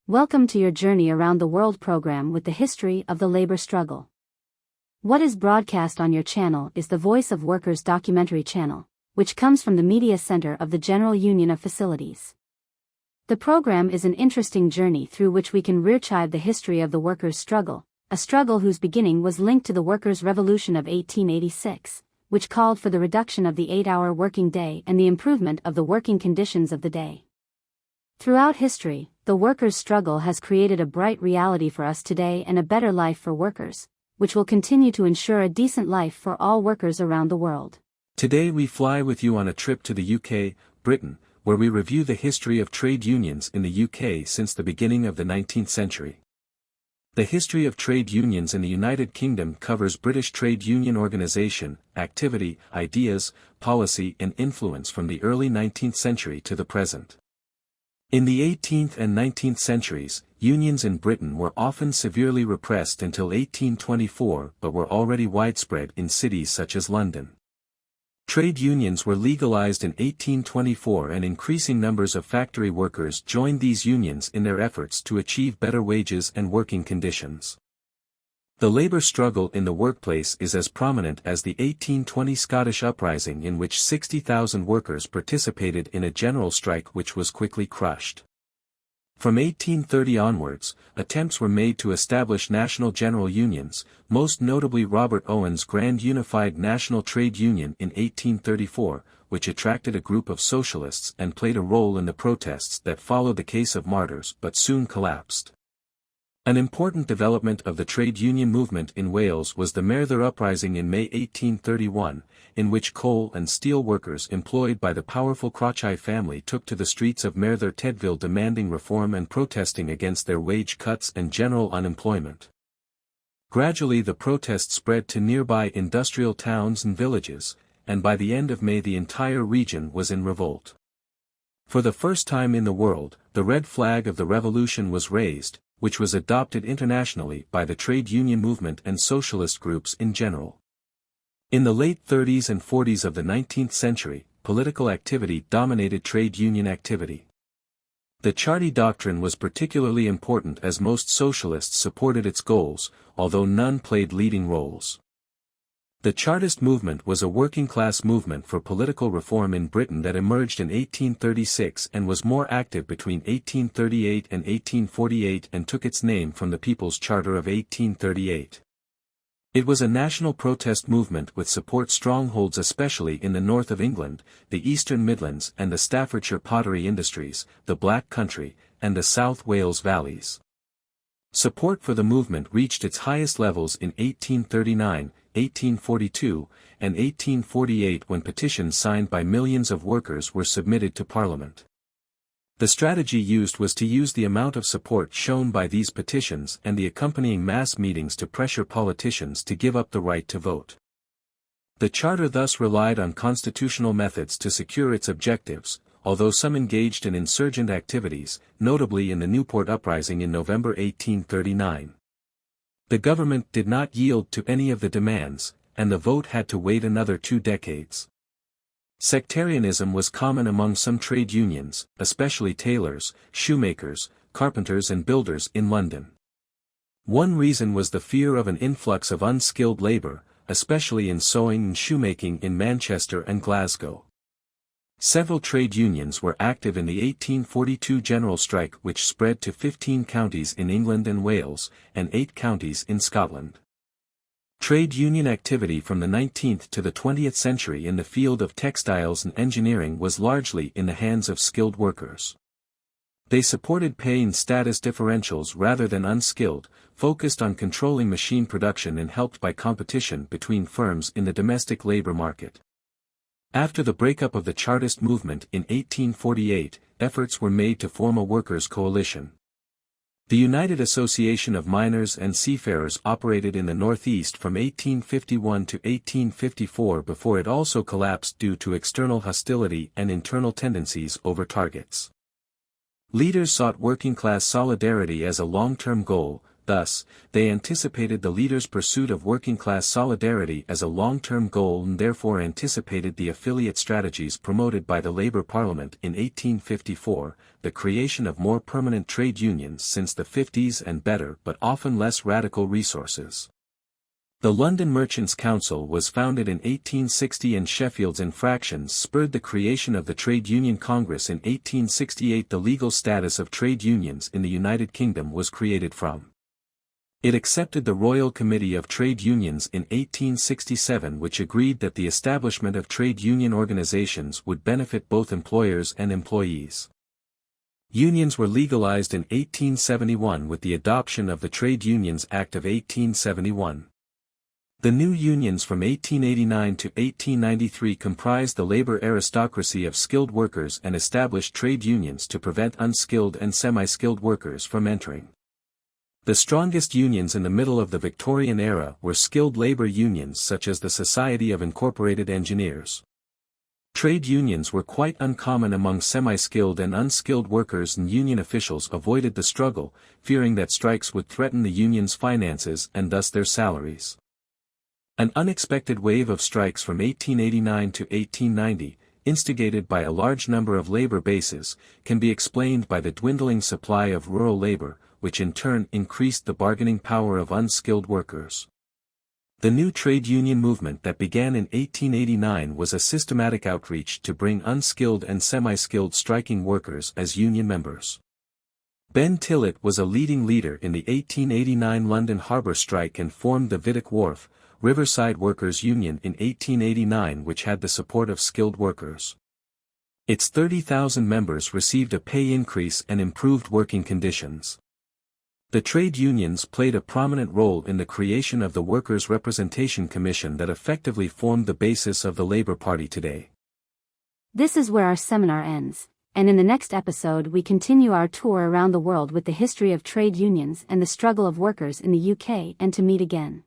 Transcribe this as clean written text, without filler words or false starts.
Welcome to your Journey Around the World program with the history of the labor struggle. What is broadcast on your channel is the Voice of Workers documentary channel, which comes from the Media Center of the General Union of Facilities. The program is an interesting journey through which we can rearchive the history of the workers' struggle, a struggle whose beginning was linked to the Workers' Revolution of 1886, which called for the reduction of the 8-hour working day and the improvement of the working conditions of the day. Throughout history, the workers' struggle has created a bright reality for us today and a better life for workers, which will continue to ensure a decent life for all workers around the world. Today we fly with you on a trip to the UK, Britain, where we review the history of trade unions in the UK since the beginning of the 19th century. The history of trade unions in the United Kingdom covers British trade union organisation, activity, ideas, policy and influence from the early 19th century to the present. In the 18th and 19th centuries, unions in Britain were often severely repressed until 1824 but were already widespread in cities such as London. Trade unions were legalized in 1824 and increasing numbers of factory workers joined these unions in their efforts to achieve better wages and working conditions. The labour struggle in the workplace is as prominent as the 1820 Scottish uprising in which 60,000 workers participated in a general strike which was quickly crushed. From 1830 onwards, attempts were made to establish national general unions, most notably Robert Owen's Grand Unified National Trade Union in 1834, which attracted a group of socialists and played a role in the protests that followed the Case of Martyrs but soon collapsed. An important development of the trade union movement in Wales was the Merthyr Uprising in May 1831, in which coal and steel workers employed by the powerful Crauchete family took to the streets of Merthyr Tydfil demanding reform and protesting against their wage cuts and general unemployment. Gradually the protest spread to nearby industrial towns and villages, and by the end of May the entire region was in revolt. For the first time in the world, the red flag of the revolution was raised, which was adopted internationally by the trade union movement and socialist groups in general. In the late 30s and 40s of the 19th century, political activity dominated trade union activity. The Chartist doctrine was particularly important as most socialists supported its goals, although none played leading roles. The Chartist movement was a working-class movement for political reform in Britain that emerged in 1836 and was more active between 1838 and 1848 and took its name from the People's Charter of 1838. It was a national protest movement with support strongholds especially in the north of England, the Eastern Midlands and the Staffordshire pottery industries, the Black Country, and the South Wales valleys. Support for the movement reached its highest levels in 1839, 1842, and 1848 when petitions signed by millions of workers were submitted to Parliament. The strategy used was to use the amount of support shown by these petitions and the accompanying mass meetings to pressure politicians to give up the right to vote. The Charter thus relied on constitutional methods to secure its objectives, although some engaged in insurgent activities, notably in the Newport Uprising in November 1839. The government did not yield to any of the demands, and the vote had to wait another 2 decades. Sectarianism was common among some trade unions, especially tailors, shoemakers, carpenters and builders in London. One reason was the fear of an influx of unskilled labour, especially in sewing and shoemaking in Manchester and Glasgow. Several trade unions were active in the 1842 general strike which spread to 15 counties in England and Wales, and 8 counties in Scotland. Trade union activity from the 19th to the 20th century in the field of textiles and engineering was largely in the hands of skilled workers. They supported pay and status differentials rather than unskilled, focused on controlling machine production and helped by competition between firms in the domestic labor market. After the breakup of the Chartist movement in 1848, efforts were made to form a workers' coalition. The United Association of Miners and Seafarers operated in the Northeast from 1851 to 1854 before it also collapsed due to external hostility and internal tendencies over targets. Leaders sought working-class solidarity as a long-term goal, Thus, they anticipated the leaders' pursuit of working-class solidarity as a long-term goal and therefore anticipated the affiliate strategies promoted by the Labour Parliament in 1854, the creation of more permanent trade unions since the 50s and better but often less radical resources. The London Merchants' Council was founded in 1860 and Sheffield's infractions spurred the creation of the Trade Union Congress in 1868. The legal status of trade unions in the United Kingdom was created from. It accepted the Royal Committee of Trade Unions in 1867, which agreed that the establishment of trade union organizations would benefit both employers and employees. Unions were legalized in 1871 with the adoption of the Trade Unions Act of 1871. The new unions from 1889 to 1893 comprised the labor aristocracy of skilled workers and established trade unions to prevent unskilled and semi-skilled workers from entering. The strongest unions in the middle of the Victorian era were skilled labor unions such as the Society of Incorporated Engineers. Trade unions were quite uncommon among semi-skilled and unskilled workers, and union officials avoided the struggle, fearing that strikes would threaten the union's finances and thus their salaries. An unexpected wave of strikes from 1889 to 1890, instigated by a large number of labor bases, can be explained by the dwindling supply of rural labor, which in turn increased the bargaining power of unskilled workers. The new trade union movement that began in 1889 was a systematic outreach to bring unskilled and semi-skilled striking workers as union members. Ben Tillett was a leading leader in the 1889 London Harbour strike and formed the Vidic Wharf, Riverside Workers' Union in 1889, which had the support of skilled workers. Its 30,000 members received a pay increase and improved working conditions. The trade unions played a prominent role in the creation of the Workers' Representation Commission that effectively formed the basis of the Labour Party today. This is where our seminar ends, and in the next episode we continue our tour around the world with the history of trade unions and the struggle of workers in the UK, and to meet again.